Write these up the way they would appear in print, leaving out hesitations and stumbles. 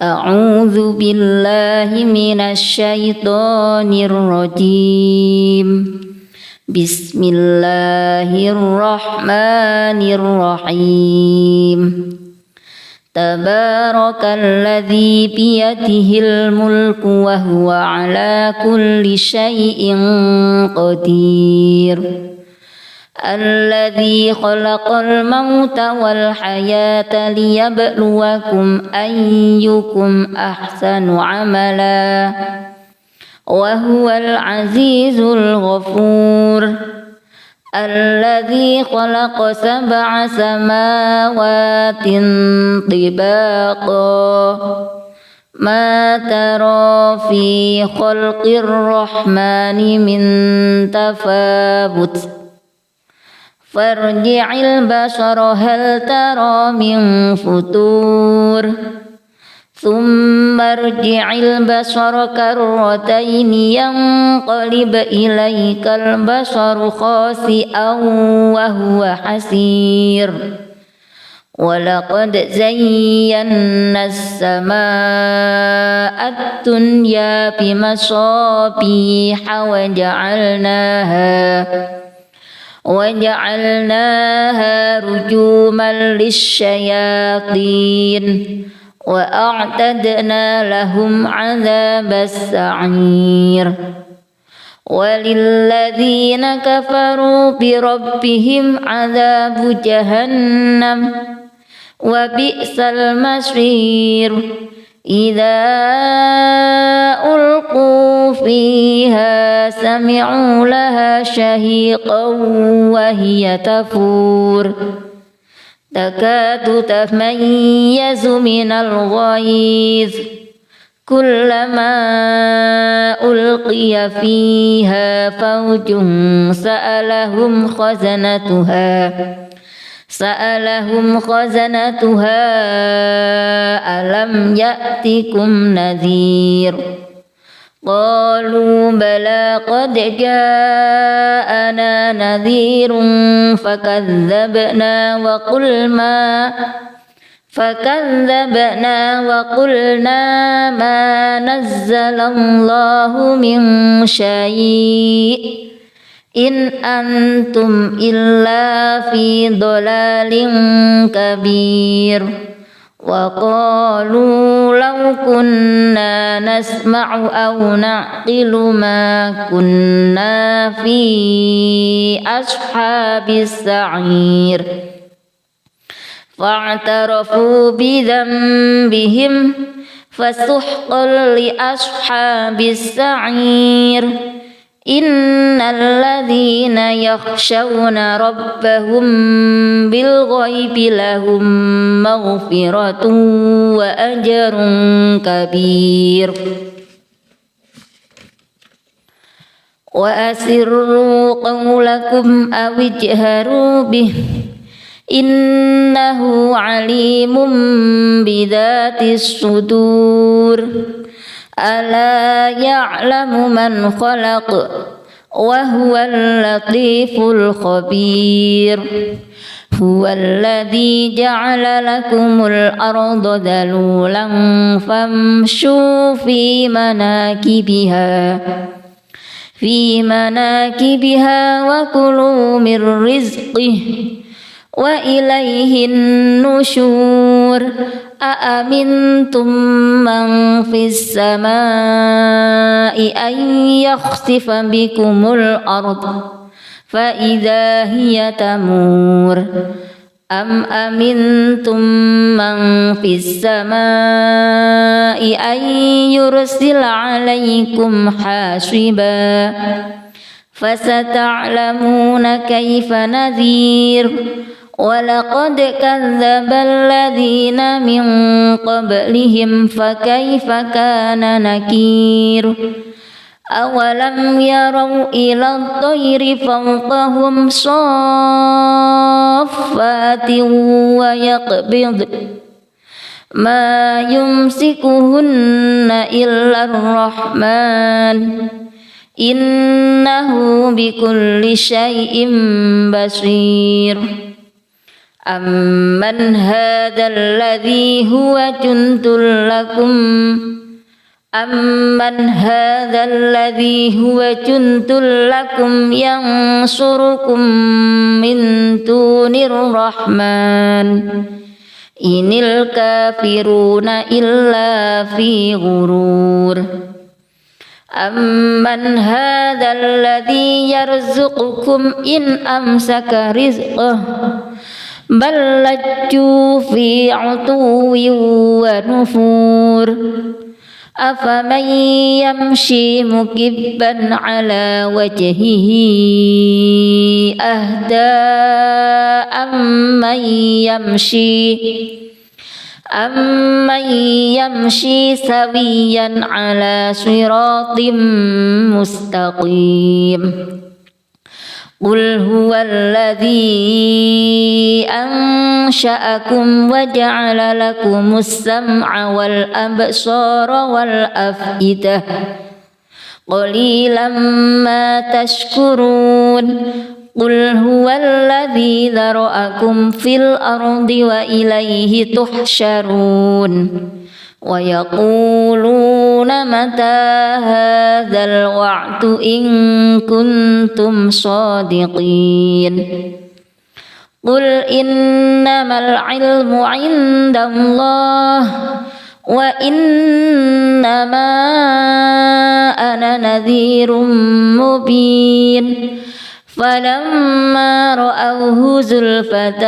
أعوذ بالله من الشيطان الرجيم. بسم الله الرحمن الرحيم. تبارك الذي بيده الملك وهو على كل شيء قدير. الذي خلق الموت والحياة ليبلوكم أيكم أحسن عملا وهو العزيز الغفور. الذي خلق 7 سماوات طباقا ما ترى في خلق الرحمن من تفاوت فارجع البصر هل ترى من فتور ثم ارجع البصر كرتين ينقلب إليك البصر خاسئا وهو حسير. ولقد زينا السماء الدنيا بمصابيح وجعلناها رجوما للشياطين وأعتدنا لهم عذاب السعير. وللذين كفروا بربهم عذاب جهنم وبئس المصير. إذا ألقوا فيها سمعوا لها شهيقا وهي تفور تكاد تميز من الغيظ كلما ألقي فيها فوج سألهم خزنتها ألم يأتكم نذير. قالوا بلى قد جاءنا نذير فكذبنا وقلنا ما نزل الله من شيء إن أنتم إلا في ضلال كبير. وقالوا لو كنا نسمع أو نعقل ما كنا في أصحاب السعير. فاعترفوا بذنبهم فسحقا لأصحاب السعير. إن الذين يخشون ربهم بالغيب لهم مغفرة وأجر كبير. وأسروا قولكم أو اجهروا به إنه عليم بذات الصدور. ألا يعلم من خلق وهو اللطيف الخبير. هو الذي جعل لكم الأرض ذلولا فامشوا في مناكبها وكلوا من رزقه وإليه النشور. أأمنتم من في السماء أن يخسف بكم الأرض فإذا هي تمور أم أمنتم من في السماء أن يرسل عليكم حاصبا فستعلمون كيف نذير. ولقد كذب الذين من قبلهم فكيف كان نكير. أولم يروا إلى الطير فوقهم صافات ويقبض ما يمسكهن إلا الرحمن إنه بكل شيء بصير. أمن هذا الذي هو جند لكم ينصركم من دون الرحمن إن الكافرون إلا في غرور أمن هذا الذي يرزقكم إن أمسك رزقه بل لجوا في عتو ونفور أفمن يمشي مكبا على وجهه أهدى أمن يمشي سويا على صراط مستقيم قل هو الذي أنشأكم وجعل لكم السمع والأبصار والأفئدة قليلا ما تشكرون قل هو الذي ذرأكم في الأرض وإليه تحشرون ويقولون متى هذا الوعد إن كنتم صادقين قل إنما العلم عند الله وإنما أنا نذير مبين فلما رأوه زلفة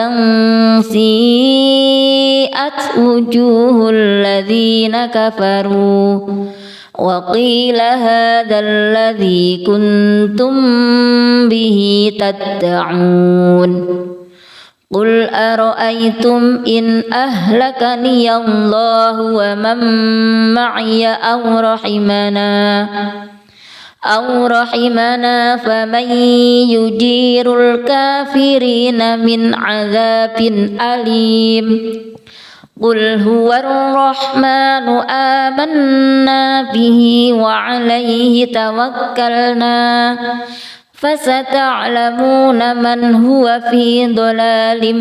سيئت وجوه الذين كفروا وقيل هذا الذي كنتم به تدعون قل أرأيتم إن أهلكني الله ومن معي أو رحمنا فمن يجير الكافرين من عذاب أليم قل هو الرحمن آمنا به وعليه توكلنا فستعلمون من هو في ضلال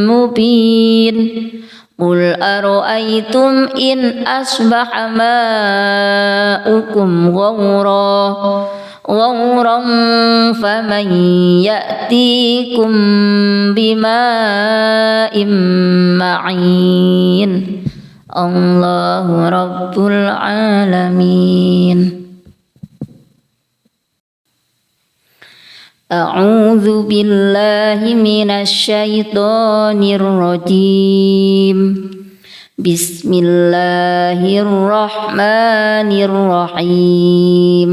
مبين قل أرأيتم إن أصبح ماؤكم غورا فمن يأتيكم بماء معين الله رب العالمين أعوذ بالله من الشيطان الرجيم بسم الله الرحمن الرحيم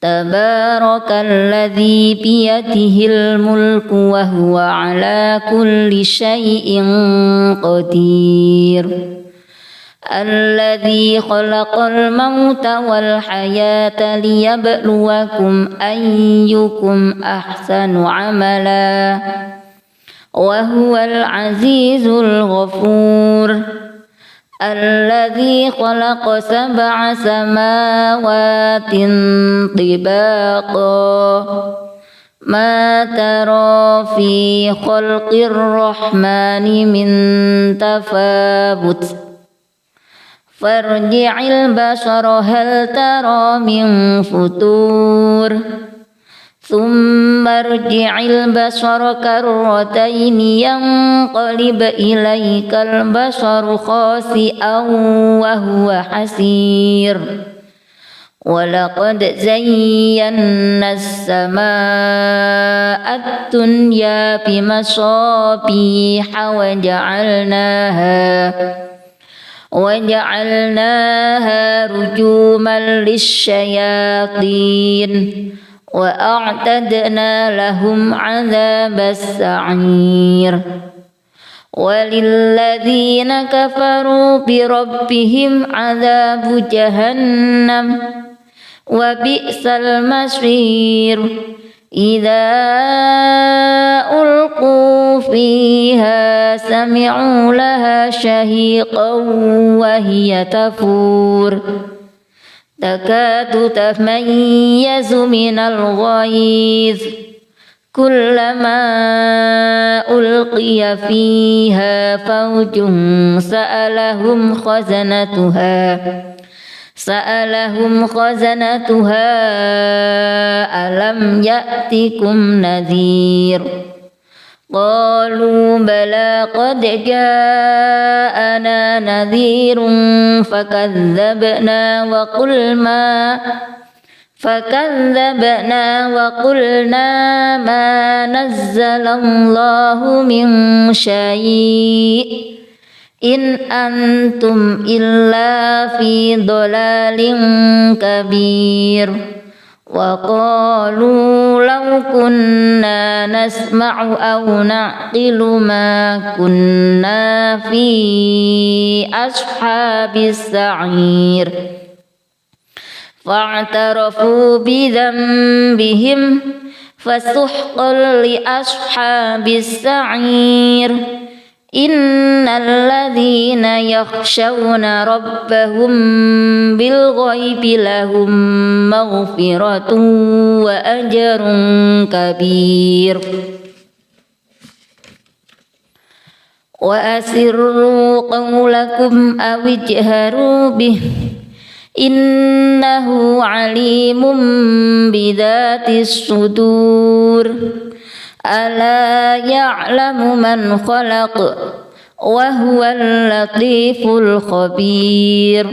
تبارك الذي بيده الملك وهو على كل شيء قدير الذي خلق الموت والحياة ليبلوكم أيكم أحسن عملا وهو العزيز الغفور الذي خلق 7 سماوات طباقا ما ترى في خلق الرحمن من تفاوت فارجع البصر هل ترى من فطور ثم ارجع البصر كرتين ينقلب إليك البصر خاسئا وهو حسير ولقد زينا السماء الدنيا بمصابيح وجعلناها رجوما للشياطين وأعتدنا لهم عذاب السعير وللذين كفروا بربهم عذاب جهنم وبئس المصير إذا ألقوا فيها سمعوا لها شهيقا وهي تفور تكاد تميز من الغيظ كلما ألقي فيها فوج سألهم خزنتها ألم يأتكم نذير قالوا بلى قد جاءنا نذير فكذبنا وقلنا ما نزل الله من شيء إن أنتم إلا في ضلال كبير وقالوا لو كنا نسمع أو نعقل ما كنا في أصحاب السعير فاعترفوا بذنبهم فسحقا لأصحاب السعير إن الذين يخشون ربهم بالغيب لهم مغفرة وأجر كبير وأسروا قولكم أو اجهروا به إنه عليم بذات الصدور ألا يعلم من خلق وهو اللطيف الخبير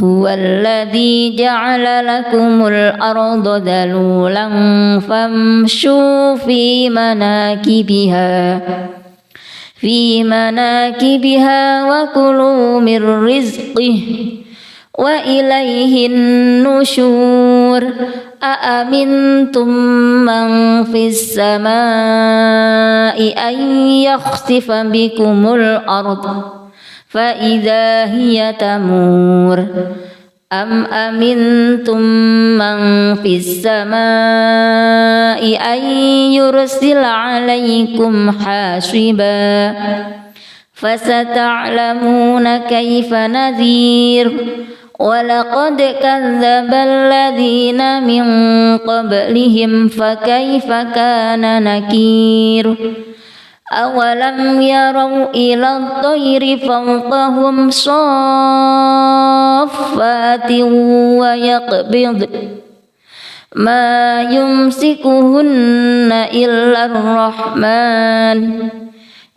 هو الذي جعل لكم الأرض ذلولا فامشوا في مناكبها وكلوا من رزقه وإليه النشور أأمنتم من في السماء أن يخسف بكم الأرض فإذا هي تمور أم أمنتم من في السماء أن يرسل عليكم حاصبا فستعلمون كيف نذير ولقد كذب الذين من قبلهم فكيف كان نكير أولم يروا إلى الطير فوقهم صافات ويقبض ما يمسكهن إلا الرحمن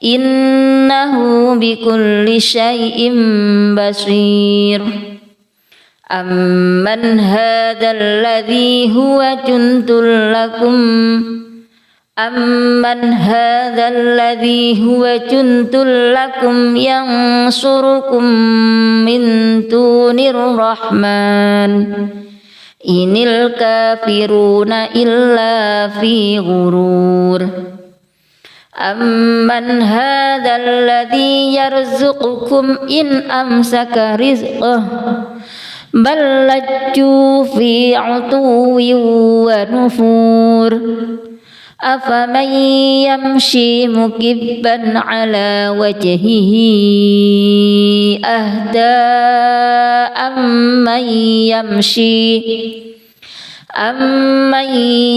إنه بكل شيء بصير أمن هذا الذي هو جند لكم ينصركم من دون الرحمن إن الكافرون إلا في غرور أمن هذا الذي يرزقكم إن أمسك رزقه بل لجوا في عتو ونفور أفمن يمشي مكبا على وجهه أهدى أمن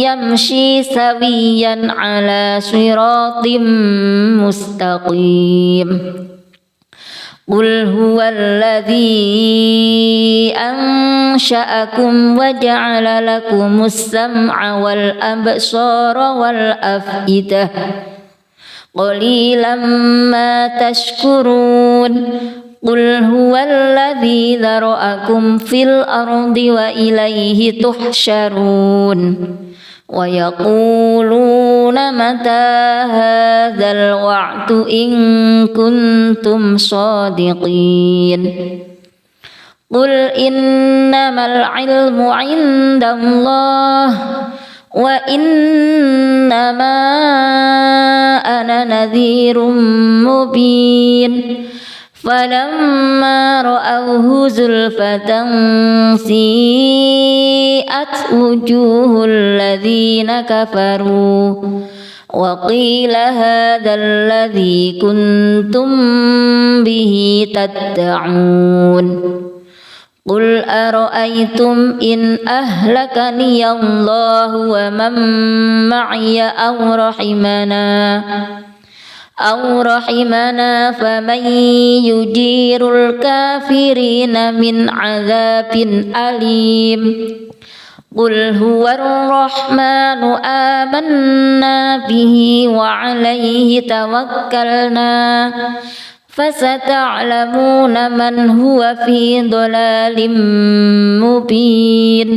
يمشي سويا على صراط مستقيم قل هو الذي أنشأكم وجعل لكم السمع والأبصار والأفئدة قليلا ما تشكرون قل هو الذي ذرأكم في الأرض وإليه تحشرون ويقولون متى هذا الوعد إن كنتم صادقين قل إنما العلم عند الله وإنما أنا نذير مبين فلما رأوه زلفة سيئت وجوه الذين كفروا وقيل هذا الذي كنتم به تدعون قل أرأيتم إن أهلكني الله ومن معي أو رحمنا فمن يجير الكافرين من عذاب أليم قل هو الرحمن آمنا به وعليه توكلنا فستعلمون من هو في ضلال مبين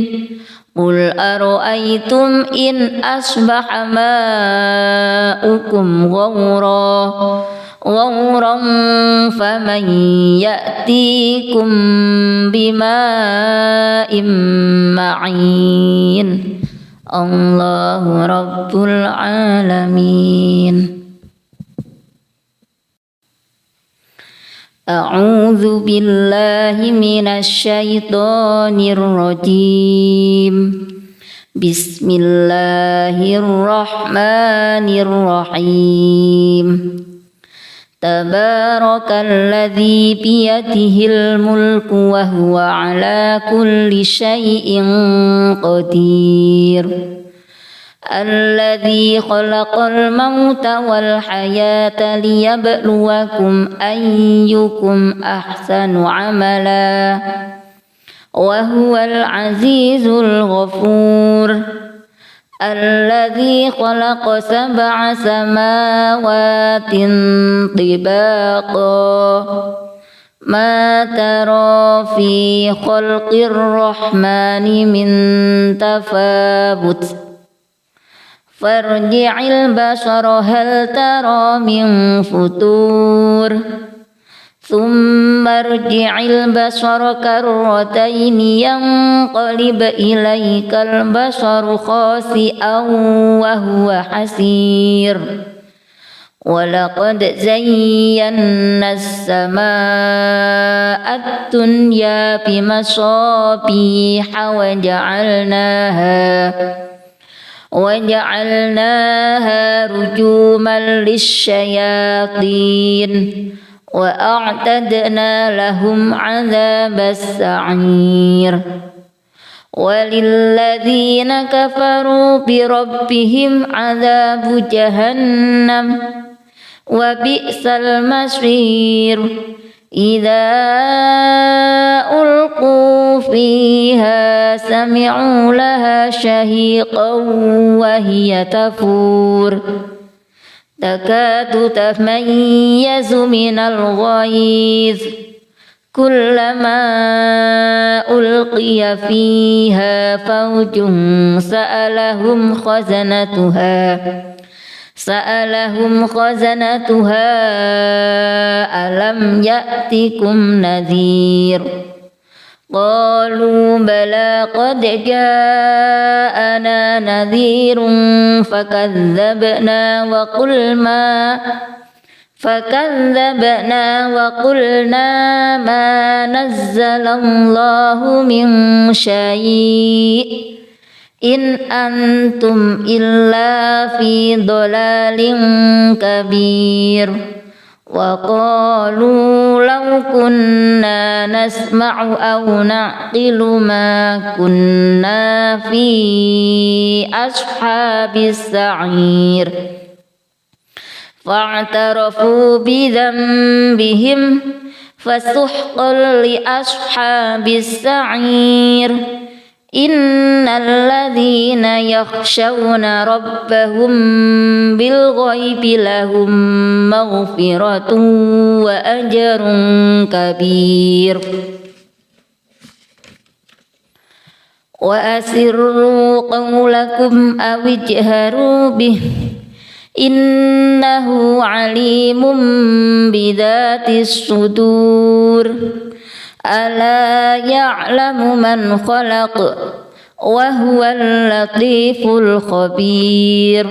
قل أرأيتم إن أصبح ماؤكم غورا فمن يأتيكم بماء معين الله رب العالمين. أعوذ بالله من الشيطان الرجيم بسم الله الرحمن الرحيم تبارك الذي بيده الملك وهو على كل شيء قدير الذي خلق الموت والحياة ليبلوكم أيكم أحسن عملا وهو العزيز الغفور الذي خلق 7 سماوات طباقا ما ترى في خلق الرحمن من تفاوت فارجع البصر هل ترى من فتور ثم ارجع البصر كرتين ينقلب إليك البصر خاسئا وهو حسير ولقد زينا السماء الدنيا بمصابيح وجعلناها رجوما للشياطين وأعتدنا لهم عذاب السعير وللذين كفروا بربهم عذاب جهنم وبئس المصير إذا ألقوا فيها سمعوا لها شهيقا وهي تفور تكاد تميز من الغيظ كلما ألقي فيها فوج سألهم خزنتها ألم يأتكم نذير قالوا بلى قد جاءنا نذير فكذبنا وقلنا ما نزل الله من شيء إن أنتم إلا في ضلال كبير وقالوا لو كنا نسمع أو نعقل ما كنا في أصحاب السعير فاعترفوا بذنبهم فسحقا لأصحاب السعير إن الذين يخشون ربهم بالغيب لهم مغفرة وأجر كبير وأسروا قولكم أو اجهروا به إنه عليم بذات الصدور ألا يعلم من خلق وهو اللطيف الخبير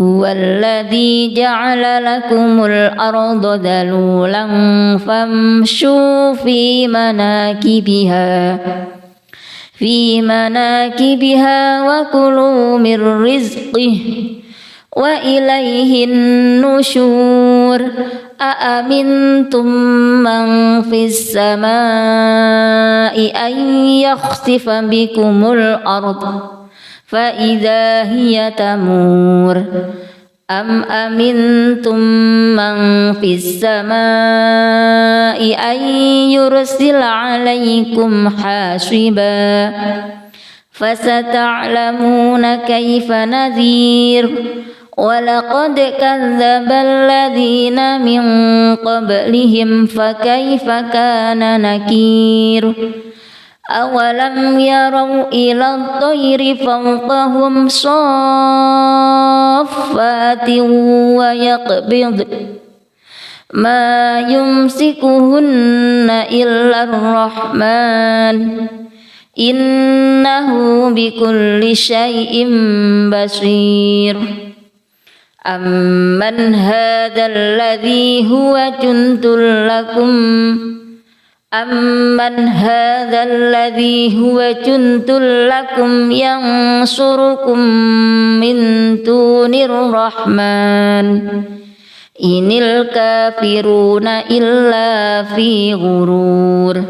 هو الذي جعل لكم الأرض ذلولا فامشوا في مناكبها وكلوا من رزقه وإليه النشور أأمنتم من في السماء أن يخسف بكم الأرض فإذا هي تمور أم أمنتم من في السماء أن يرسل عليكم حاصبا فستعلمون كيف نذير ولقد كذب الذين من قبلهم فكيف كان نكير أولم يروا إلى الطير فوقهم صافات ويقبض ما يمسكهن إلا الرحمن إنه بكل شيء بصير أمن هذا الذي هو جند لكم ينصركم من دون الرحمن إن الكافرون إلا في غرور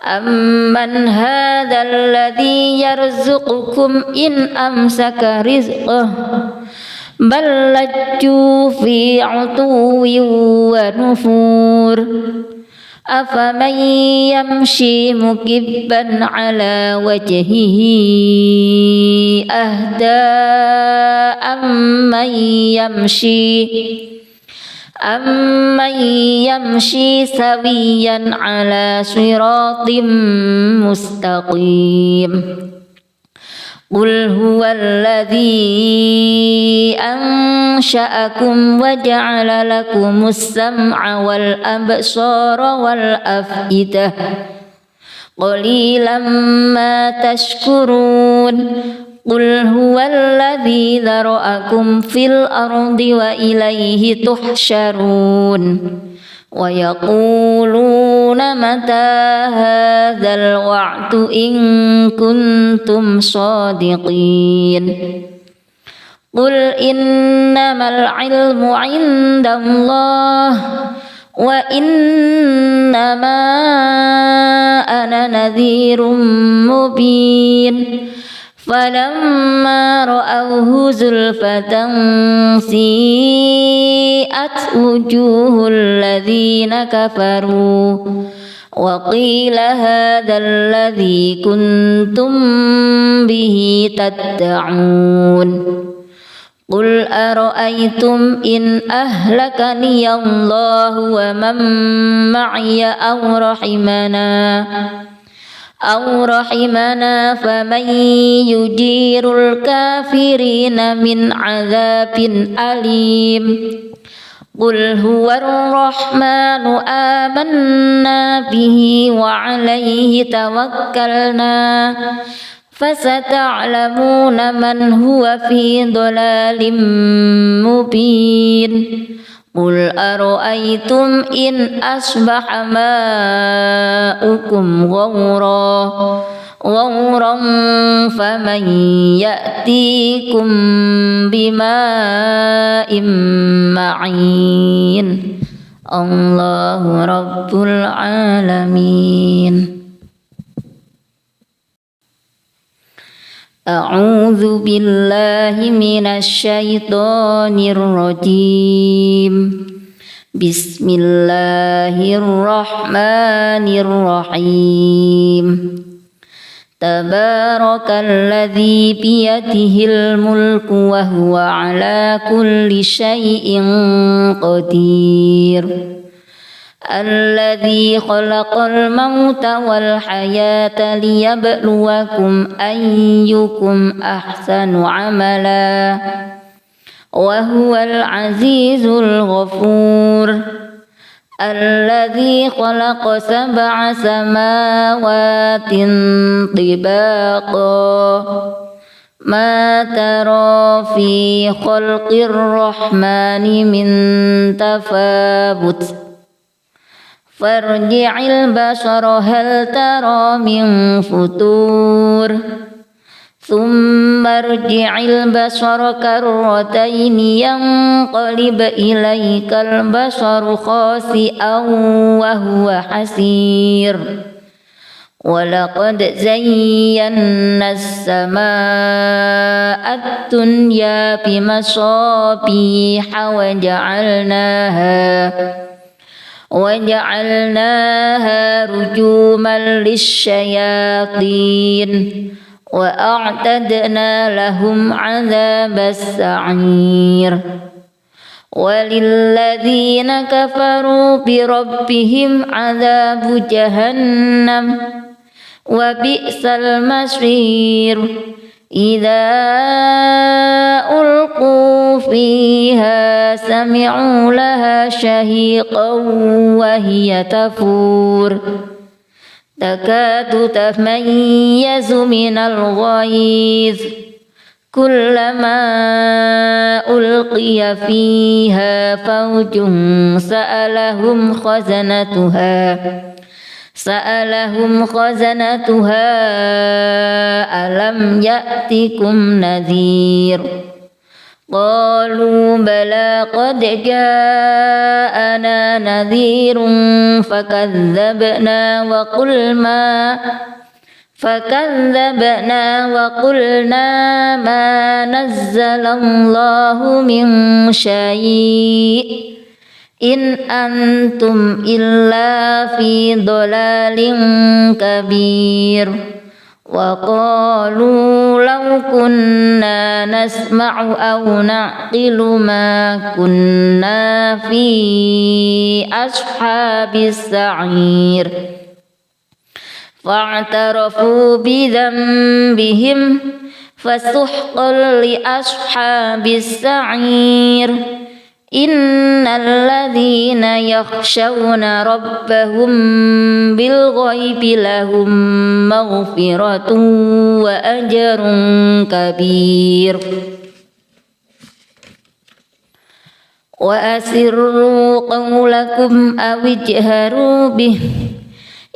أمن هذا الذي يرزقكم إن أمسك رزقه بل لجوا في عتو ونفور أفمن يمشي مكبا على وجهه أهدى أمن يمشي سويا على صراط مستقيم قل هو الذي أنشأكم وجعل لكم السمع والأبصار والأفئدة قليلا ما تشكرون قل هو الذي ذرأكم في الأرض وإليه تحشرون ويقولون متى هذا الوعد إن كنتم صادقين قل إنما العلم عند الله وإنما أنا نذير مبين فلما رأوه زلفة سيئت وجوه الذين كفروا وقيل هذا الذي كنتم به تدعون قل أرأيتم إن أهلكني الله ومن معي أو رحمنا فمن يجير الكافرين من عذاب أليم قل هو الرحمن آمنا به وعليه توكلنا فستعلمون من هو في ضلال مبين قل أرأيتم إن أصبح ماؤكم غورا فمن يأتيكم بماء معين الله رب العالمين أعوذ بالله من الشيطان الرجيم بسم الله الرحمن الرحيم تبارك الذي بيده الملك وهو على كل شيء قدير الذي خلق الموت والحياة ليبلوكم أيكم أحسن عملا وهو العزيز الغفور الذي خلق 7 سماوات طباقا ما ترى في خلق الرحمن من تفاوت فارجع البصر هل ترى من فتور ثم ارجع البصر كرتين ينقلب إليك البصر خاسئا وهو حسير ولقد زينا السماء الدنيا بمصابيح وجعلناها رجوما للشياطين وأعتدنا لهم عذاب السعير وللذين كفروا بربهم عذاب جهنم وبئس المصير إذا ألقوا فيها سمعوا لها شهيقا وهي تفور تكاد تميز من الغيظ كلما ألقي فيها فوج سألهم خزنتها ألم يأتكم نذير قالوا بلى قد جاءنا نذير فكذبنا وقلنا ما نزل الله من شيء إن أنتم إلا في ضلال كبير وقالوا لو كنا نسمع أو نعقل ما كنا في أصحاب السعير فاعترفوا بذنبهم فسحقا لأصحاب السعير إن الذين يخشون ربهم بالغيب لهم مغفرة وأجر كبير وأسروا قولكم أو اجهروا به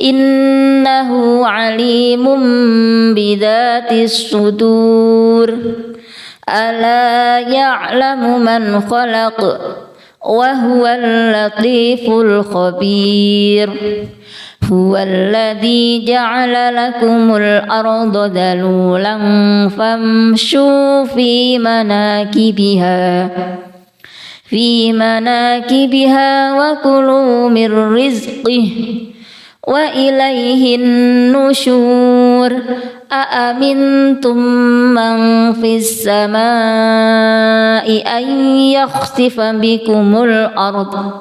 إنه عليم بذات الصدور ألا يعلم من خلق وهو اللطيف الخبير هو الذي جعل لكم الأرض ذلولا فامشوا في مناكبها وكلوا من رزقه وإليه النشور أأمنتم من في السماء أن يخسف بكم الأرض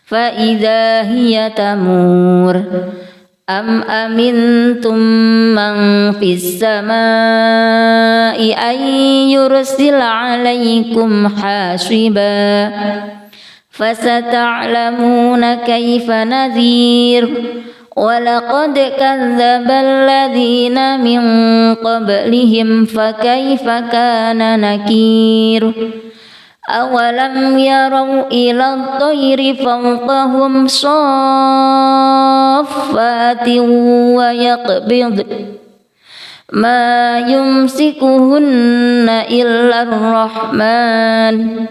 فإذا هي تمور أم أمنتم من في السماء أن يرسل عليكم حاصبا فستعلمون كيف نذير ولقد كذب الذين من قبلهم فكيف كان نكير أولم يروا إلى الطير فوقهم صافات ويقبض ما يمسكهن إلا الرحمن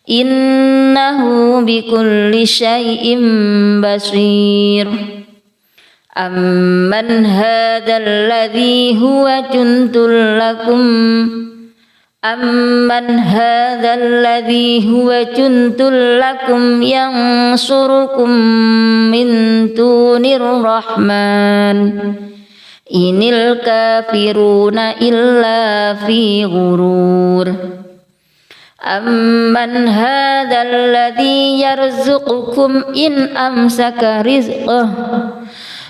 إنه بكل شيء بصير أمن هذا الذي هو جند لكم ينصركم من دون الرحمن إن الكافرون إلا في غرور أمن هذا الذي يرزقكم إن أمسك رزقه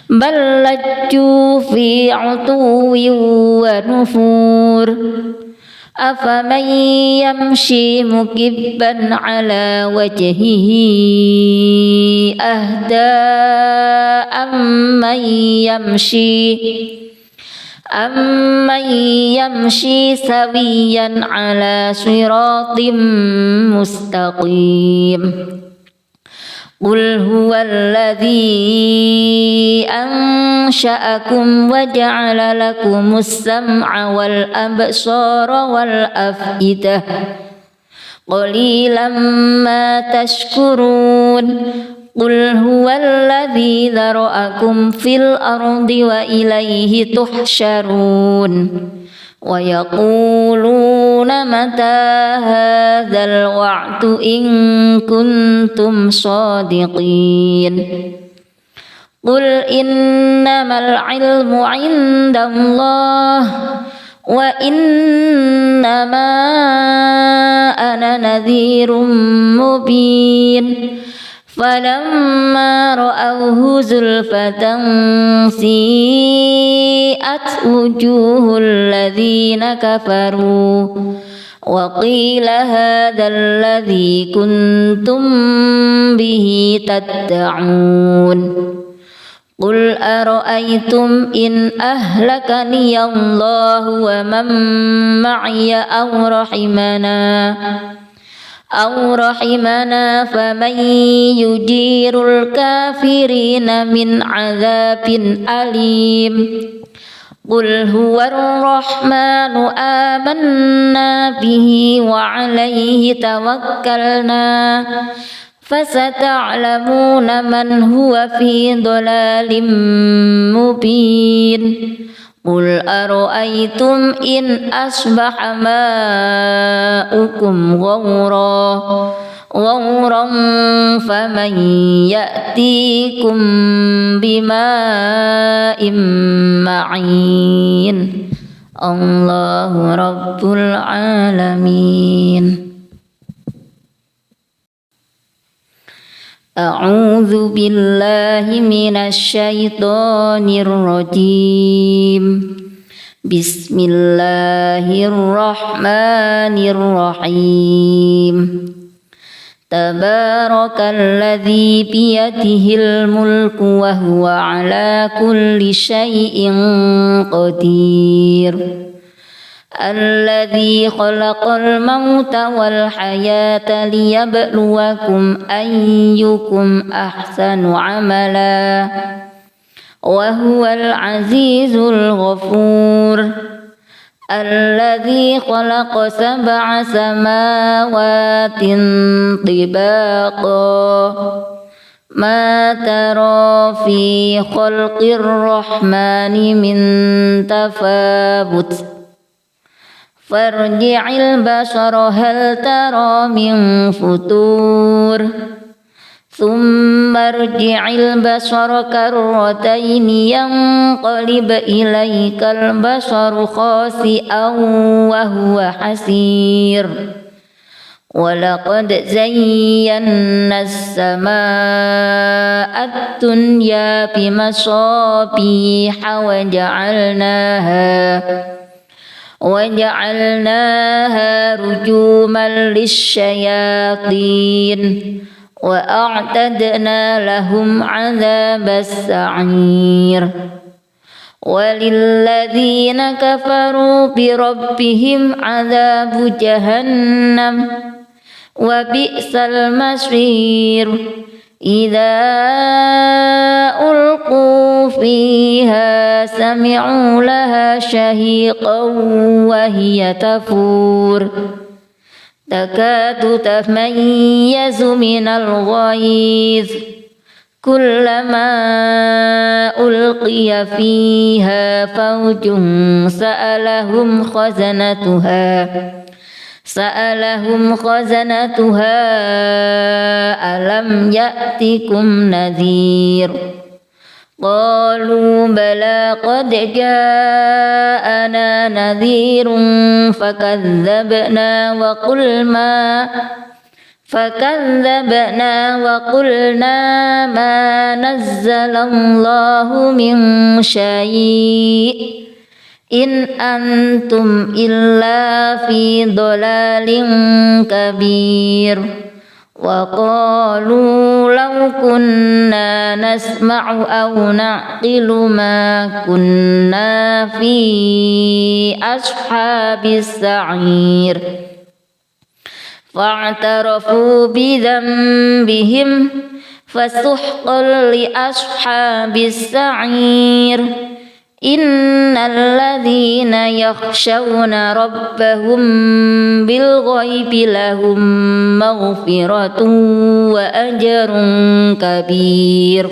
بل لجوا في عتو ونفور أفمن يمشي مكبا على وجهه أهدى أمن يمشي سويا على صراط مستقيم قل هو الذي أنشأكم وجعل لكم السمع والأبصار والأفئدة قليلا ما تشكرون قل هو الذي ذرأكم في الأرض وإليه تحشرون ويقولون متى هذا الوعد إن كنتم صادقين قل إنما العلم عند الله وإنما أنا نذير مبين فلما رأوه زلفة سيئت وجوه الذين كفروا وقيل هذا الذي كنتم به تدعون قل أرأيتم إن أهلكني الله ومن معي أو رحمنا فمن يجير الكافرين من عذاب أليم قل هو الرحمن آمنا به وعليه توكلنا فستعلمون من هو في ضلال مبين قل أرأيتم إن أصبح ماؤكم غورا فمن يأتيكم بماء معين الله رب العالمين أعوذ بالله من الشيطان الرجيم بسم الله الرحمن الرحيم تبارك الذي بيده الملك وهو على كل شيء قدير الذي خلق الموت والحياة ليبلوكم أيكم أحسن عملا وهو العزيز الغفور الذي خلق 7 سماوات طباقا ما ترى في خلق الرحمن من تفاوت فارجع البصر هل ترى من فتور ثم ارجع البصر كرتين ينقلب إليك البصر خاسئا وهو حسير ولقد زينا السماء الدنيا بمصابيح وجعلناها رجوما للشياطين وأعتدنا لهم عذاب السعير وللذين كفروا بربهم عذاب جهنم وبئس المصير إذا ألقوا فيها سمعوا لها شهيقا وهي تفور تكاد تميز من الغيظ كلما ألقي فيها فوج سألهم خزنتها ألم يأتكم نذير قالوا بلى قد جاءنا نذير فكذبنا وقلنا ما نزل الله من شيء إن أنتم إلا في ضلال كبير وقالوا لو كنا نسمع أو نعقل ما كنا في أصحاب السعير فاعترفوا بذنبهم فسحقا لأصحاب السعير إن الذين يخشون ربهم بالغيب لهم مغفرة وأجر كبير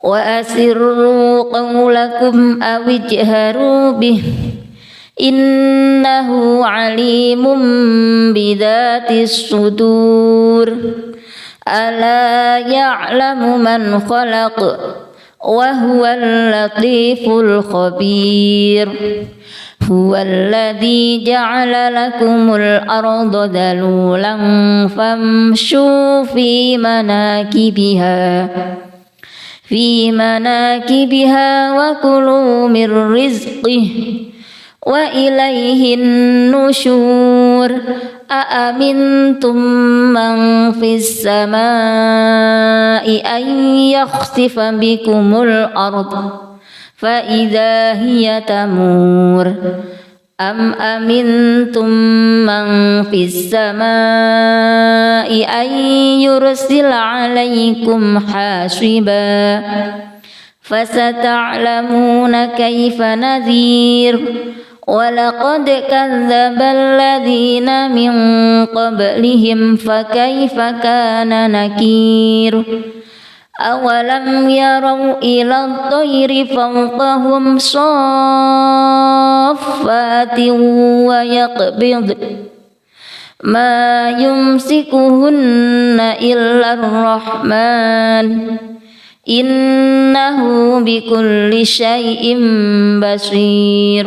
وأسروا قولكم أو اجهروا به إنه عليم بذات الصدور ألا يعلم من خلق وهو اللطيف الخبير هو الذي جعل لكم الأرض ذلولا فامشوا في مناكبها وكلوا من رزقه وإليه النشور أأمنتم من في السماء أن يخسف بكم الأرض فإذا هي تمور أم أمنتم من في السماء أن يرسل عليكم حاصبا فستعلمون كيف نذير ولقد كذب الذين من قبلهم فكيف كان نكير أولم يروا إلى الطير فوقهم صافات ويقبض ما يمسكهن إلا الرحمن إنه بكل شيء بصير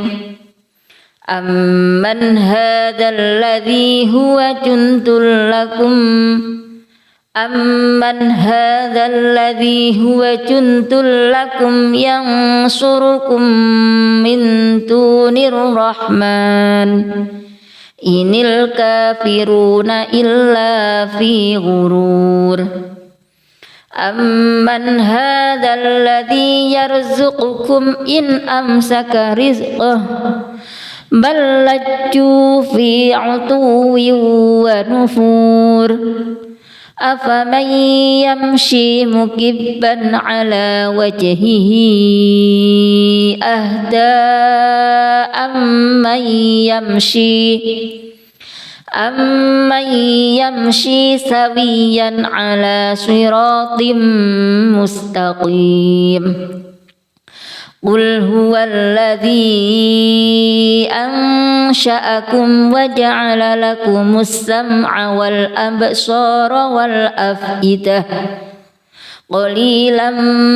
أمن هذا الذي هو جند لكم ينصركم من دون الرحمن إن الكافرون إلا في غرور أمن هذا الذي يرزقكم إن أمسك رزقه بل لجوا في عتو ونفور أفمن يمشي مكبا على وجهه أهدى أمن يمشي سويا على صراط مستقيم قل هو الذي أنشأكم وجعل لكم السمع والأبصار والأفئدة قليلا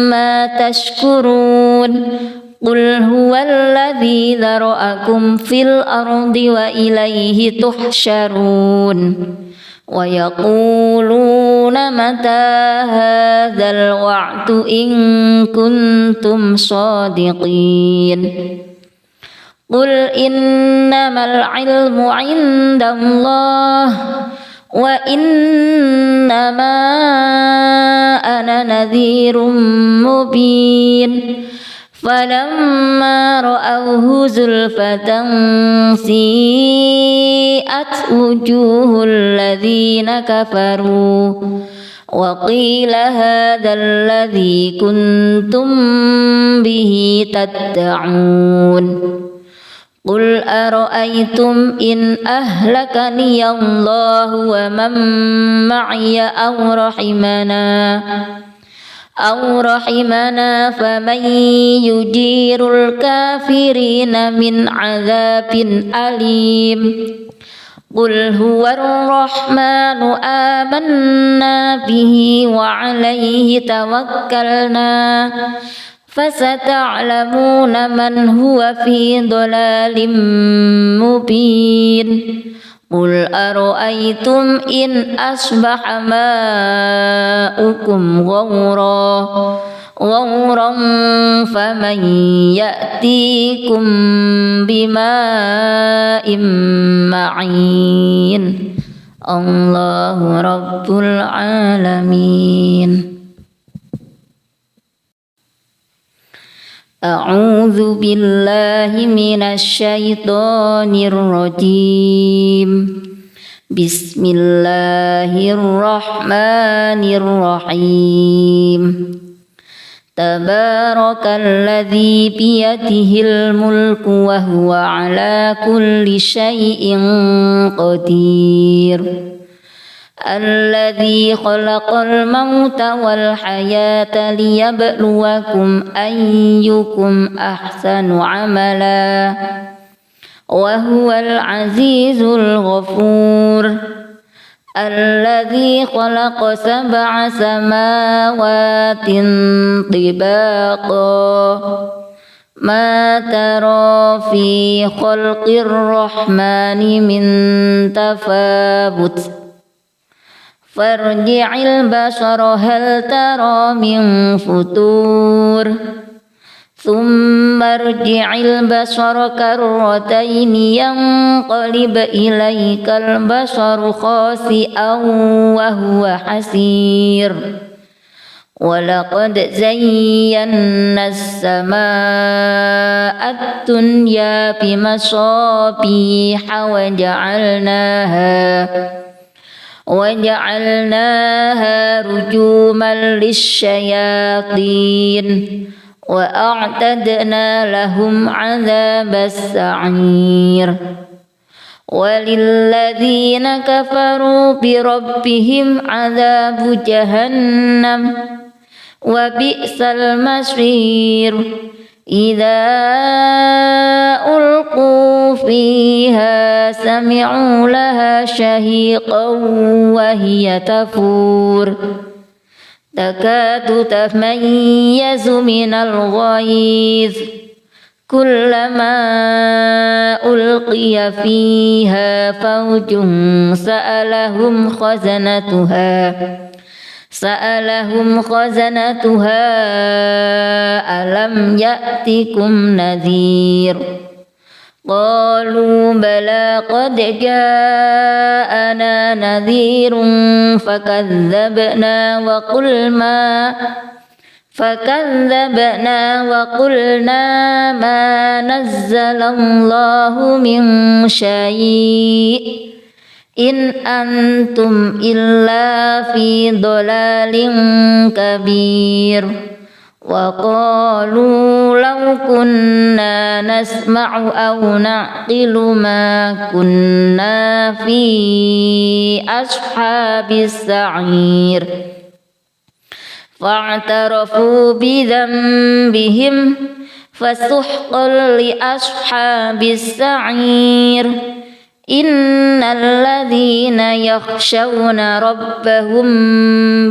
ما تشكرون قل هو الذي ذرأكم في الأرض وإليه تحشرون ويقولون متى هذا الوعد إن كنتم صادقين قل إنما العلم عند الله وإنما أنا نذير مبين فلما رأوه زلفة سيئت وجوه الذين كفروا وقيل هذا الذي كنتم به تدعون قل أرأيتم إن أهلكني الله ومن معي أو رحمنا فمن يجير الكافرين من عذاب أليم قل هو الرحمن آمنا به وعليه توكلنا فستعلمون من هو في ضلال مبين قل أرأيتم إن أصبح ماؤكم غورا فمن يأتيكم بماء معين الله رب العالمين أعوذ بالله من الشيطان الرجيم Bismillahirrahmanirrahim. Tabarakalladzi biyadihil mulku wa huwa ala kulli syai'in qadir. Alladzi khalaqal mauta wal hayata liyabluwakum ayyukum ahsanu amala wa huwal azizul ghafur. Alladzi khalaqa sab'a samawatin tibaqa ma tara fi khalqir rahmani min tafawut farji'il basara hal tara min futur thumma arji'il basara karrataini yanqalib ilaikal basaru khasi'an wa huwa hasir. Walaqad zayyana as-samaa'a ad-dunya bimasabiha وجعلناها رجوما للشياطين وأعتدنا لهم عذاب السعير. وللذين كفروا بربهم عذاب جهنم وبئس المصير. إذا ألقوا فيها سمعوا لها شهيقا وهي تفور تكاد تميز من الغيظ كلما ألقي فيها فوج سألهم خزنتها ألم يأتكم نذير. قالوا بلى قد جاءنا نذير فكذبنا وقلنا ما نزل الله من شيء إن أنتم إلا في ضلال كبير. وقالوا لو كنا نسمع أو نعقل ما كنا في أصحاب السعير. فاعترفوا بذنبهم فسحقا لأصحاب السعير. إن الذين يخشون ربهم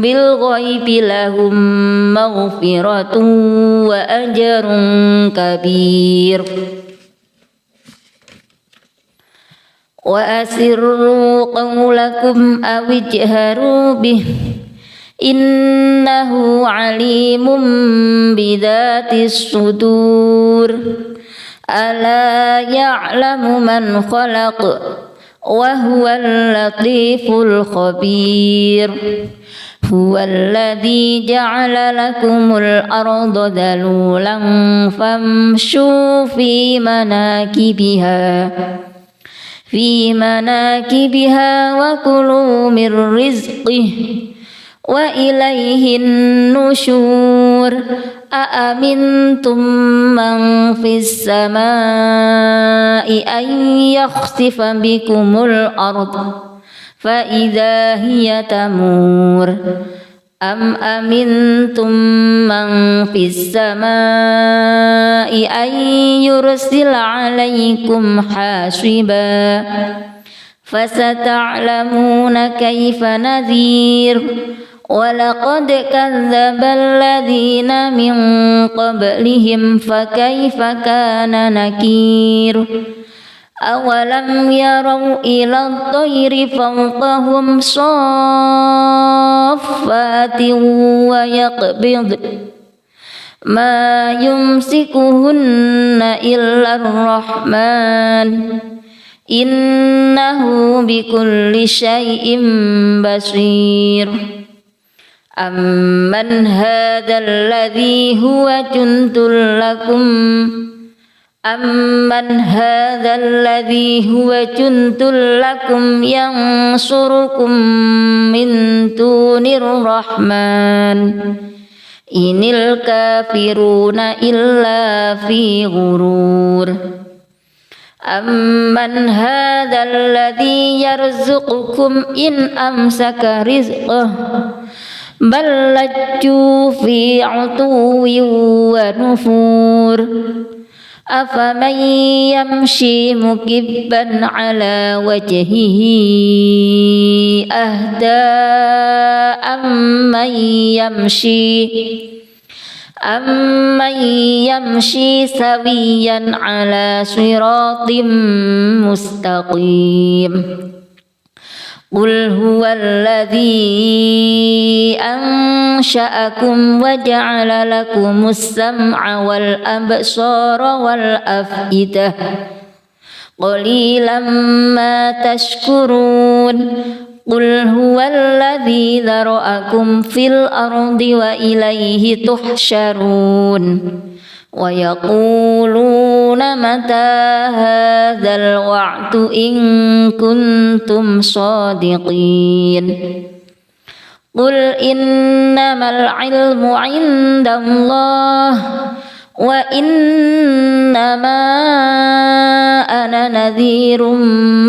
بالغيب لهم مغفرة وأجر كبير. وأسروا قولكم أو اجهروا به إنه عليم بذات الصدور. ألا يعلم من خلق وهو اللطيف الخبير. هو الذي جعل لكم الأرض ذلولا فامشوا في مناكبها وكلوا من رزقه وإليه النشور. أأمنتم من في السماء أن يخسف بكم الأرض فإذا هي تمور أم أمنتم من في السماء أن يرسل عليكم حاصبا فستعلمون كيف نذير. ولقد كذب الذين من قبلهم فكيف كان نكير. أولم يروا إلى الطير فوقهم صافات ويقبض ما يمسكهن إلا الرحمن إنه بكل شيء بصير. أمن هذا الذي هو جند لكم أمن هذا الذي هو جند لكم ينصركم من دون الرحمن إن الكافرون إلا في غرور أمن هذا الذي يرزقكم إن أمسك رزقه بل لجوا في عتو ونفور أفمن يمشي مكبا على وجهه أهدى أمن يمشي سويا على صراط مستقيم قل هو الذي أنشأكم وجعل لكم السمع والأبصار والأفئدة قليلا ما تشكرون قل هو الذي ذرأكم في الأرض وإليه تحشرون ويقولون متى هذا الوعد إن كنتم صادقين قل إنما العلم عند الله وإنما أنا نذير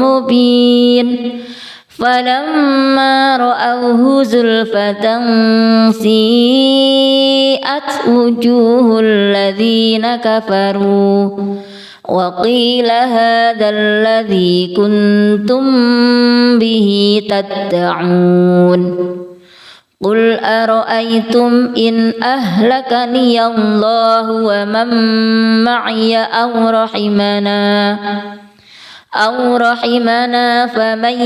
مبين فلما رأوه زلفة سيئت وجوه الذين كفروا وقيل هذا الذي كنتم به تدعون قل أرأيتم إن أهلكني الله ومن معي أو رحمنا فمن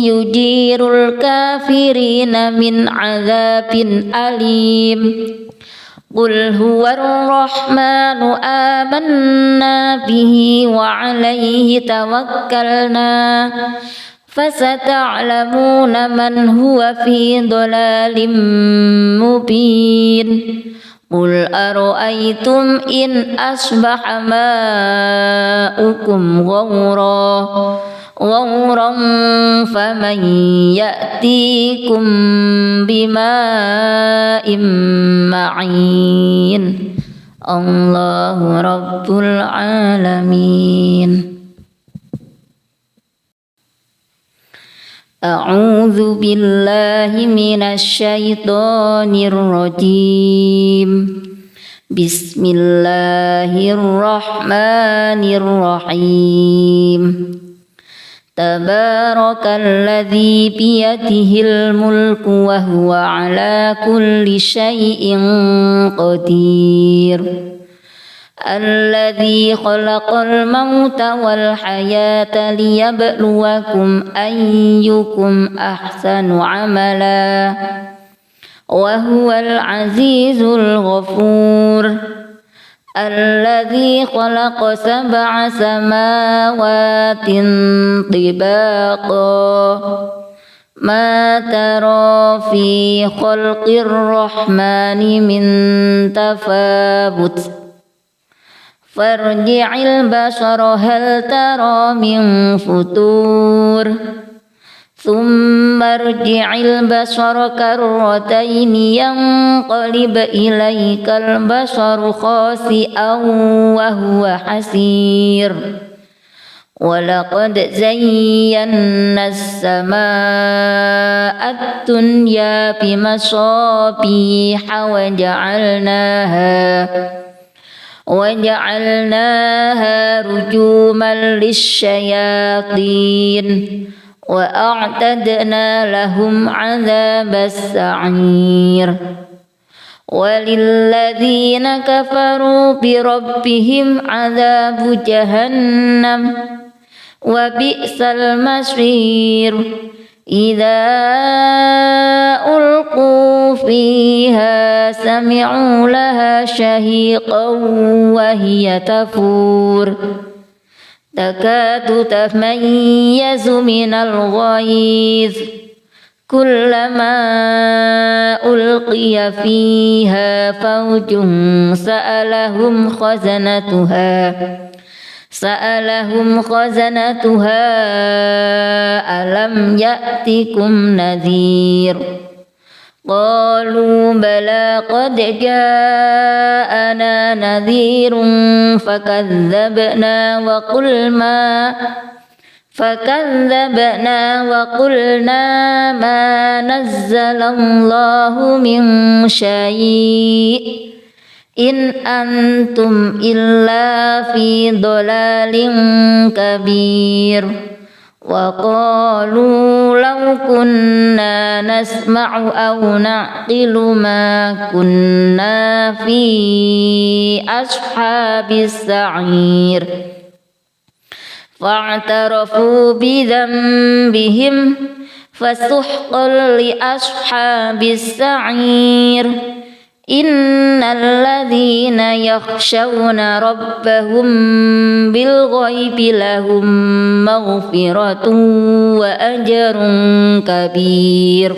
يجير الكافرين من عذاب أليم قل هو الرحمن آمنا به وعليه توكلنا فستعلمون من هو في ضلال مبين قل أرأيتم إن أصبح ماؤكم غورا فمن يأتيكم بماء معين الله رب العالمين أعوذ بالله من الشيطان الرجيم بسم الله الرحمن الرحيم تبارك الذي بيده الملك وهو على كل شيء قدير الذي خلق الموت والحياة ليبلوكم أيكم أحسن عملا وهو العزيز الغفور الذي خلق 7 سماوات طباقا ما ترى في خلق الرحمن من تفاوت فارجع البصر هل ترى من فطور ثم ارجع البصر كرتين ينقلب إليك البصر خاسئا وهو حسير ولقد زينا السماء الدنيا بمصابيح وجعلناها رجوما للشياطين وأعتدنا لهم عذاب السعير وللذين كفروا بربهم عذاب جهنم وبئس المصير إذا ألقوا فيها سمعوا لها شهيقا وهي تفور تكاد تميز من الغيظ كلما ألقي فيها فوج سألهم خزنتها سألهم خزنتها ألم يأتكم نذير قالوا بلى قد جاءنا نذير فكذبنا وقلنا ما نزل الله من شيء إن أنتم إلا في ضلال كبير وقالوا لو كنا نسمع أو نعقل ما كنا في أصحاب السعير فاعترفوا بذنبهم فسحقا لأصحاب السعير إن الذين يخشون ربهم بالغيب لهم مغفرة وأجر كبير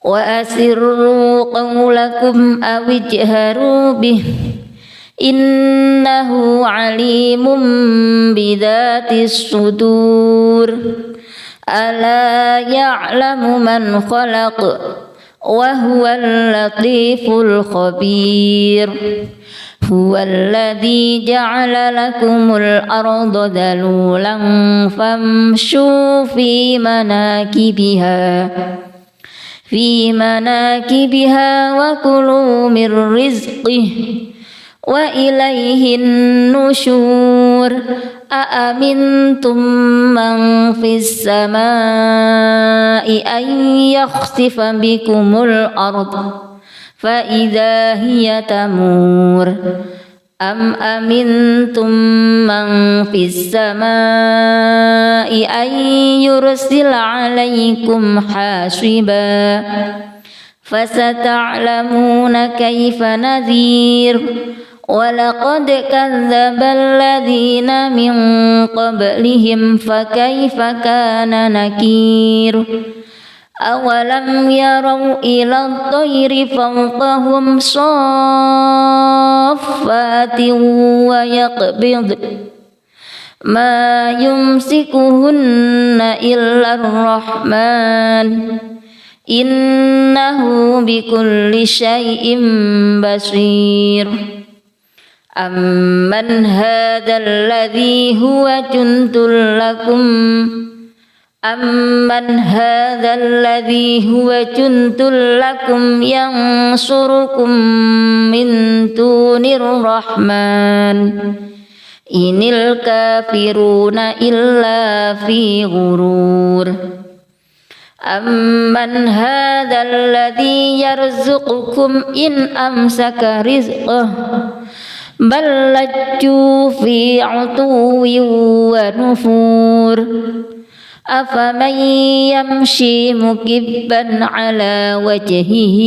وأسروا قولكم أو اجهروا به إنه عليم بذات الصدور ألا يعلم من خلق وهو اللطيف الخبير هو الذي جعل لكم الأرض ذلولا فامشوا في مناكبها وكلوا من رزقه وإليه النشور أأمنتم من في السماء أن يخسف بكم الأرض فإذا هي تمور أم أمنتم من في السماء أن يرسل عليكم حاصبا فستعلمون كيف نذير ولقد كذب الذين من قبلهم فكيف كان نكير أولم يروا إلى الطير فوقهم صافات ويقبض ما يمسكهن إلا الرحمن إنه بكل شيء بصير أمن هذا الذي هو جند لكم ينصركم من دون الرحمن إن الكافرون إلا في غرور أمن هذا الذي يرزقكم إن أمسك رزقه بل لجوا في عتو ونفور أفمن يمشي مكبا على وجهه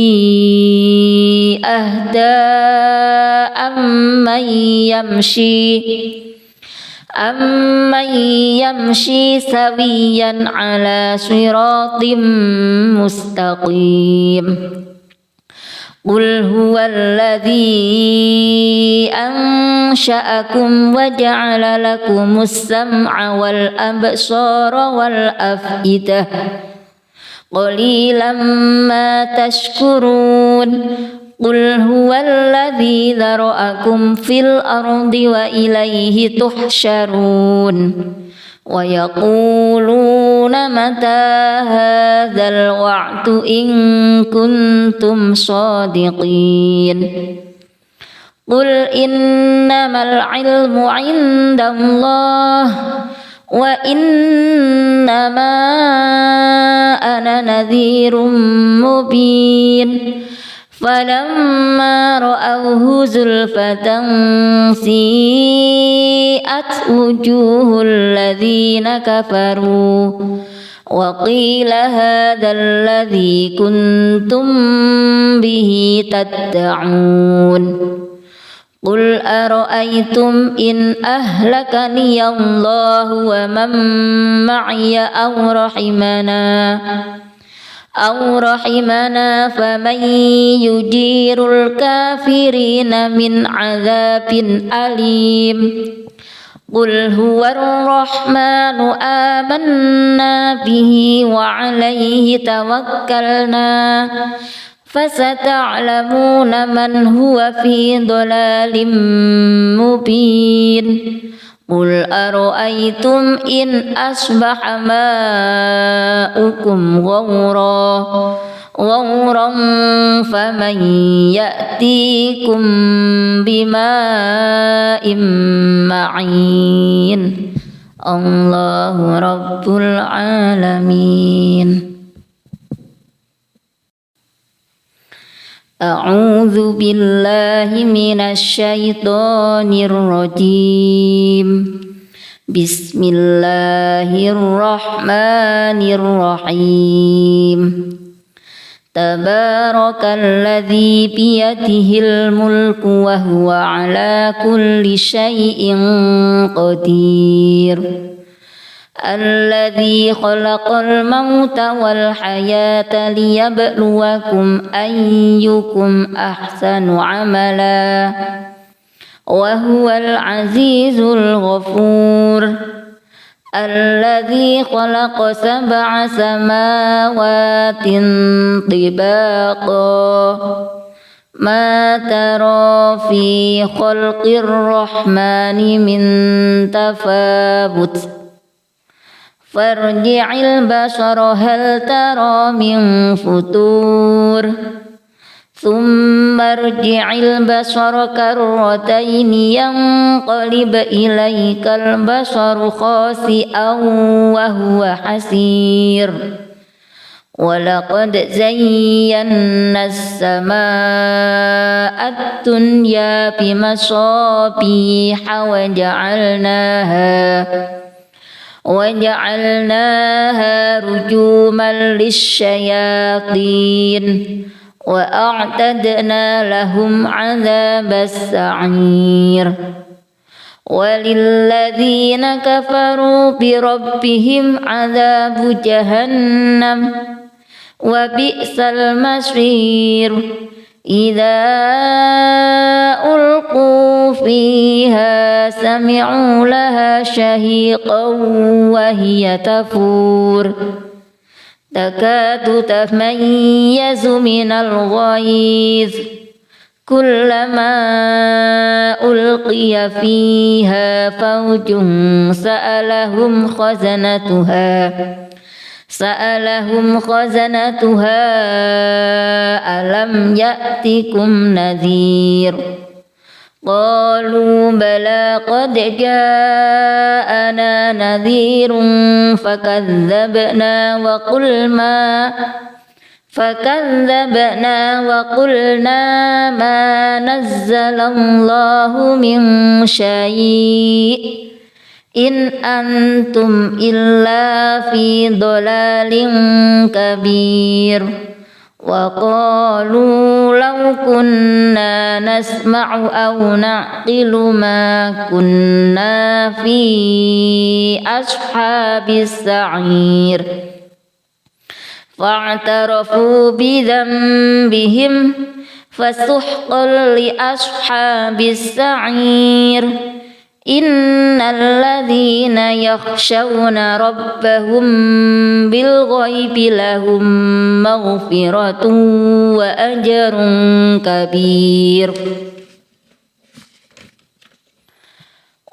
أهدى أمن يمشي سويا على صراط مستقيم قل هو الذي أنشأكم وجعل لكم السمع والأبصار والأفئدة قليلا ما تشكرون قل هو الذي ذرأكم في الأرض وإليه تحشرون ويقولون متى هذا الوعد إن كنتم صادقين قل إنما العلم عند الله وإنما أنا نذير مبين فلما رأوه زلفة سيئت وجوه الذين كفروا وقيل هذا الذي كنتم به تدعون قل أرأيتم إن أهلكني الله ومن معي أو رحمنا أو رحمنا فمن يجير الكافرين من عذاب أليم قل هو الرحمن آمنا به وعليه توكلنا فستعلمون من هو في ضلال مبين قل أرأيتم إن أصبح ماؤكم غورا فمن يأتيكم بماء معين الله رب العالمين. أعوذ بالله من الشيطان الرجيم بسم الله الرحمن الرحيم تبارك الذي بيده الملك وهو على كل شيء قدير الذي خلق الموت والحياة ليبلوكم أيكم أحسن عملا وهو العزيز الغفور الذي خلق 7 سماوات طباقا ما ترى في خلق الرحمن من تفاوت فارجع البصر هل ترى من فتور ثم ارجع البصر كرتين ينقلب إليك البصر خاسئا وهو حسير ولقد زينا السماء الدنيا بمصابيح وجعلناها رجوما للشياطين وأعتدنا لهم عذاب السعير وللذين كفروا بربهم عذاب جهنم وبئس المصير إذا ألقوا فيها سمعوا لها شهيقا وهي تفور تكاد تميز من الغيظ كلما ألقي فيها فوج سألهم خزنتها ألم يأتكم نذير قالوا بلى قد جاءنا نذير فكذبنا وقلنا ما نزل الله من شيء إن أنتم إلا في ضلال كبير وقالوا لو كنا نسمع أو نعقل ما كنا في أصحاب السعير فاعترفوا بذنبهم فسحقا لأصحاب السعير إن الذين يخشون ربهم بالغيب لهم مغفرة وأجر كبير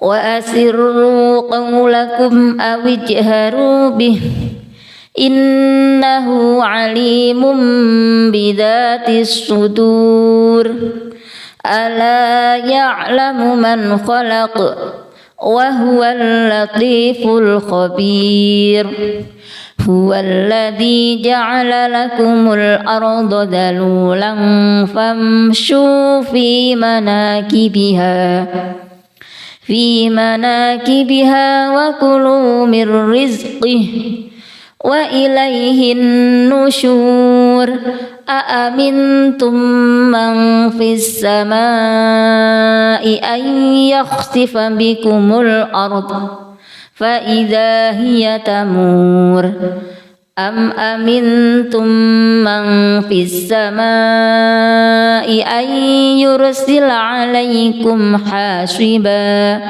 وأسروا قولكم أو اجهروا به إنه عليم بذات الصدور ألا يعلم من خلق وهو اللطيف الخبير هو الذي جعل لكم الأرض ذلولا فامشوا في مناكبها وكلوا من رزقه وإليه النشور أأمنتم من في السماء أن يخسف بكم الأرض فإذا هي تمور أم أمنتم من في السماء أن يرسل عليكم حاصبا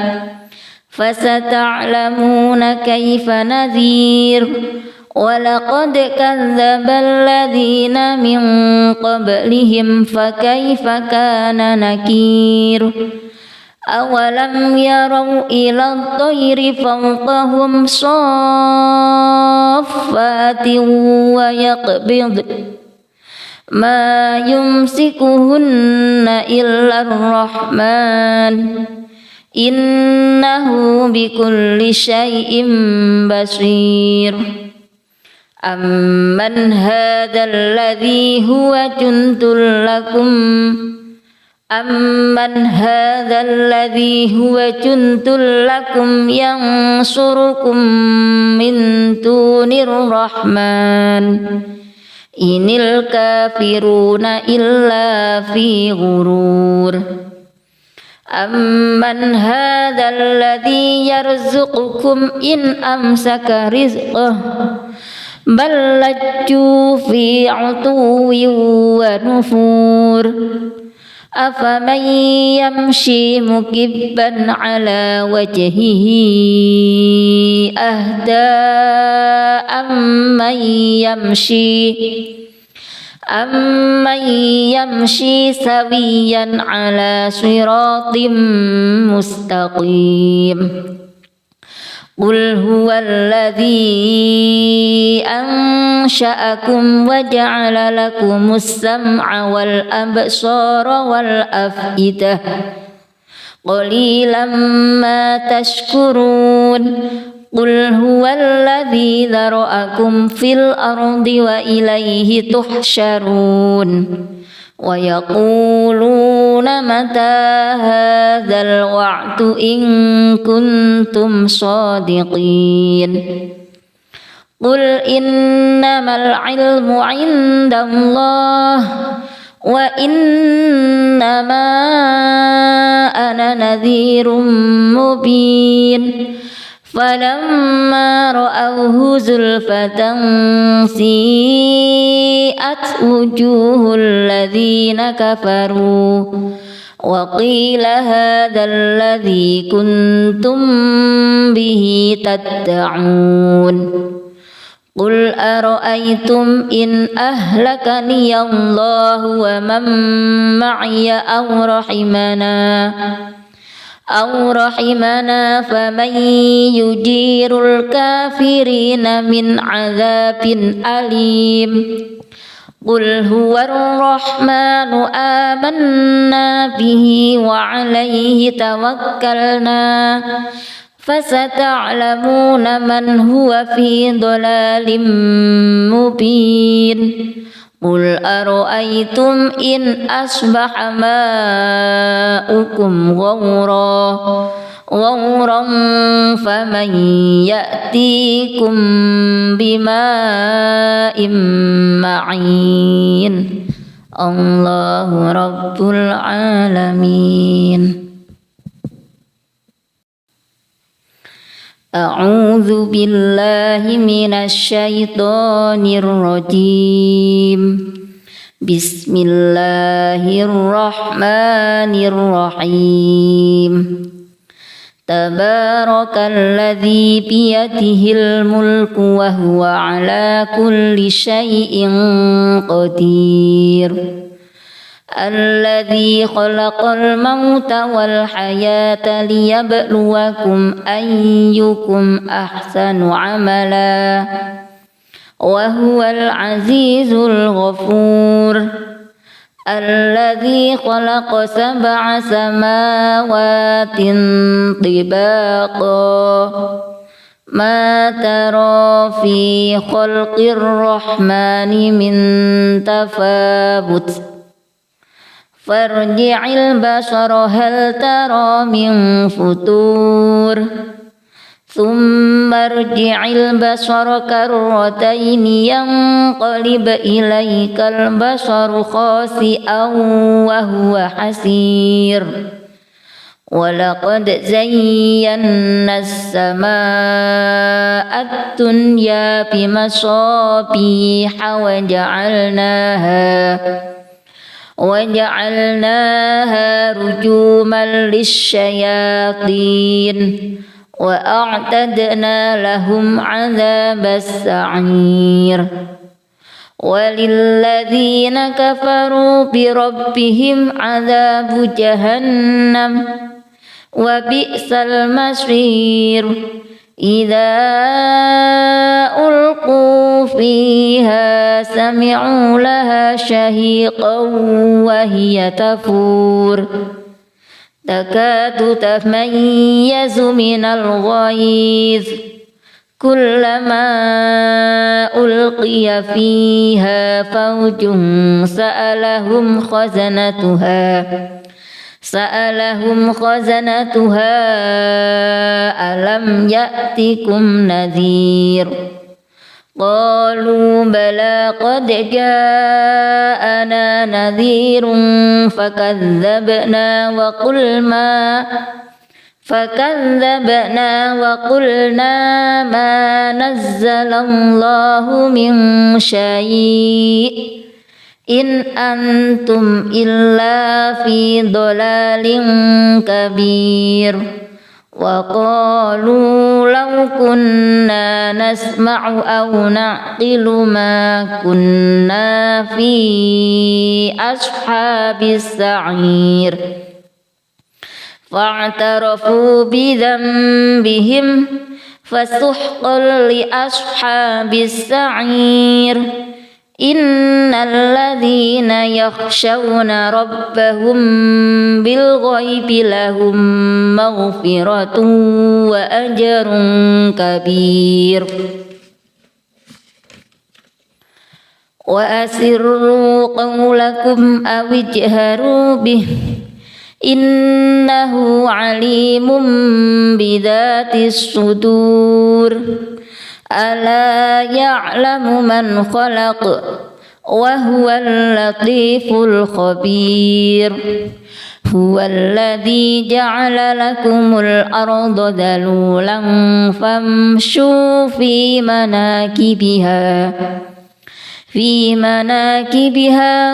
فستعلمون كيف نذير ولقد كذب الذين من قبلهم فكيف كان نكير أولم يروا إلى الطير فوقهم صافات ويقبض ما يمسكهن إلا الرحمن إنه بكل شيء بصير أمن هذا الذي هو جند لكم ينصركم من دون الرحمن إن الكافرون إلا في غرور أمن هذا الذي يرزقكم إن أمسك رزقه بل لجوا في عتو ونفور أفمن يمشي مكبا على وجهه أهدى أمن يمشي سويا على صراط مستقيم قل هو الذي أنشأكم وجعل لكم السمع والأبصار والأفئدة قليلا ما تشكرون قل هو الذي ذرأكم في الأرض وإليه تحشرون ويقولون متى هذا الوعد إن كنتم صادقين قل إنما العلم عند الله وإنما أنا نذير مبين فلما رأوه زلفة سيئت وجوه الذين كفروا وقيل هذا الذي كنتم به تدعون قل أرأيتم إن أهلكني الله ومن معي أو رحمنا فمن يجير الكافرين من عذاب أليم قل هو الرحمن آمنا به وعليه توكلنا فستعلمون من هو في ضلال مبين قل أرأيتم إن أصبح ماؤكم غورا فمن يأتيكم بماء معين الله رب العالمين أعوذ بالله من الشيطان الرجيم بسم الله الرحمن الرحيم تبارك الذي بيده الملك وهو على كل شيء قدير الذي خلق الموت والحياة ليبلوكم أيكم أحسن عملا وهو العزيز الغفور الذي خلق 7 سماوات طباقا ما ترى في خلق الرحمن من تفاوت فارجع البصر هل ترى من فتور ثم ارجع البصر كرتين ينقلب إليك البصر خاسئا وهو حسير ولقد زينا السماء الدنيا بمصابيح وجعلناها رجوما للشياطين وأعتدنا لهم عذاب السعير وللذين كفروا بربهم عذاب جهنم وبئس المصير إذا ألقوا فيها سمعوا لها شهيقا وهي تفور تكاد تميز من الغيظ كلما ألقي فيها فوج سألهم خزنتها ألم يأتكم نذير قالوا بلى قد جاءنا نذير فكذبنا وقلنا ما نزل الله من شيء إن أنتم إلا في ضلال كبير وقالوا لو كنا نسمع أو نعقل ما كنا في أصحاب السعير فاعترفوا بذنبهم فسحقا لأصحاب السعير إن الذين يخشون ربهم بالغيب لهم مغفرة وأجر كبير وأسروا قولكم أو اجهروا به إنه عليم بذات الصدور ألا يعلم من خلق وهو اللطيف الخبير هو الذي جعل لكم الأرض ذلولا فامشوا في مناكبها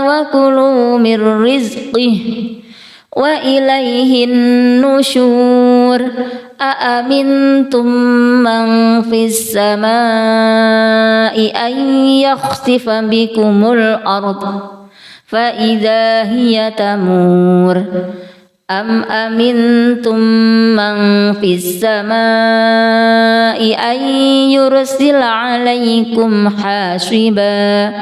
وكلوا من رزقه وإليه النشور أأمنتم من في السماء أن يخسف بكم الأرض فإذا هي تمور أم أمنتم من في السماء أن يرسل عليكم حاصبا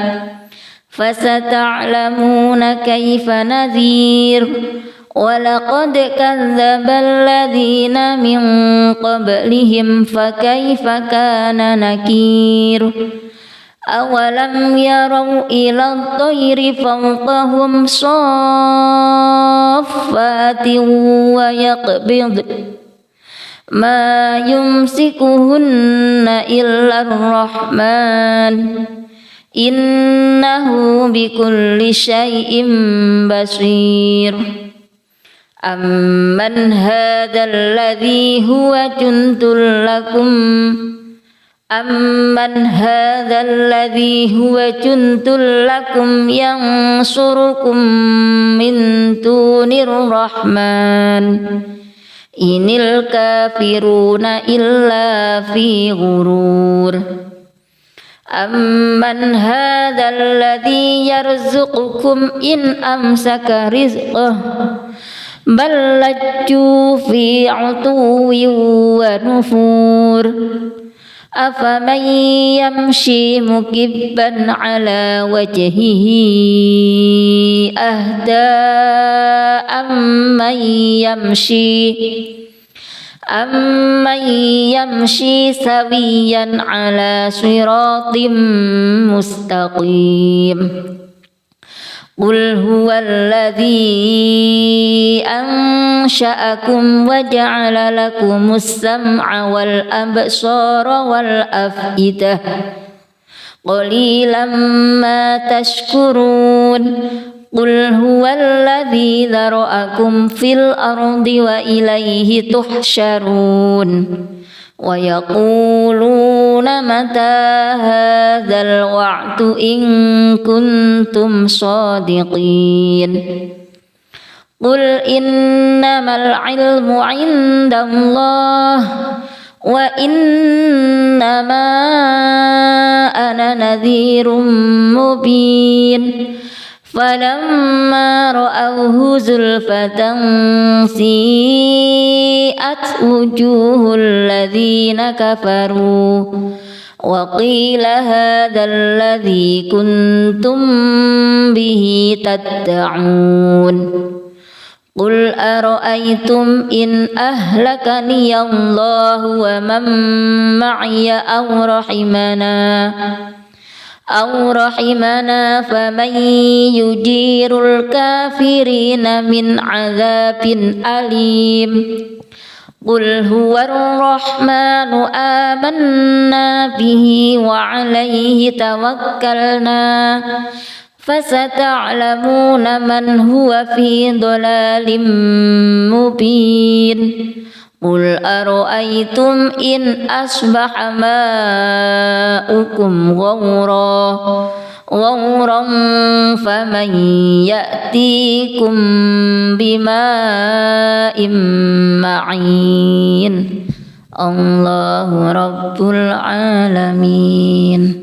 فستعلمون كيف نذير ولقد كذب الذين من قبلهم فكيف كان نكير أولم يروا إلى الطير فوقهم صافات ويقبض ما يمسكهن إلا الرحمن إنه بكل شيء بصير أمن هذا الذي هو جند لكم ينصركم من دون الرحمن إن الكافرون إلا في غرور أمن هذا الذي يرزقكم إن أمسك رزقه بل لجوا في عتو ونفور أفمن يمشي مكبا على وجهه أهدى أمن يمشي سويا على صراط مستقيم قل هو الذي أنشأكم وجعل لكم السمع والأبصار والأفئدة قليلا ما تشكرون قل هو الذي ذرأكم في الأرض وإليه تحشرون ويقولون متى هذا الوعد إن كنتم صادقين قل إنما العلم عند الله وإنما أنا نذير مبين فلما رأوه زلفة سيئت وجوه الذين كفروا وقيل هذا الذي كنتم به تدعون قل أرأيتم إن أهلكني الله ومن معي أو رحمنا فمن يجير الكافرين من عذاب أليم قل هو الرحمن آمنا به وعليه توكلنا فستعلمون من هو في ضلال مبين قل أرأيتم إن أصبح ماؤكم غورا فمن يأتيكم بماء معين الله رب العالمين.